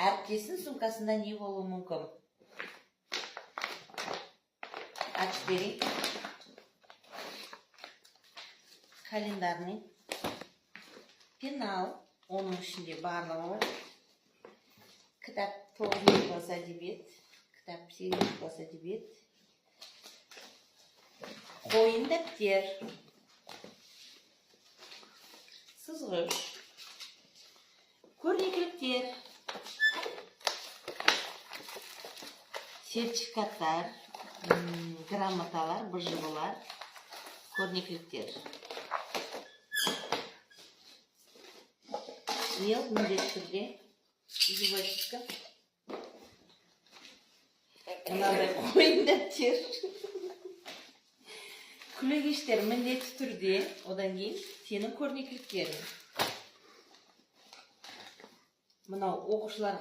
әріптесінің сумкасында не болуы мүмкін? Açıp vereyim. Kalendarный. Пенал. Onun içinde bardağım var. Kitap 9 класс әдебиет. Kitap 8 класс әдебиет. Қойын дәптер. Сызғыш. Көрнекіліктер. Сертификаттар. Грамоталар, быжылар, көрнекіліктер. Мел міндетті түрде. Зубочистка. Мынандай қойын дәптер. Күлегештер міндетті түрде. Одан кейін сенің көрнекіліктерің. Мынау оқушылар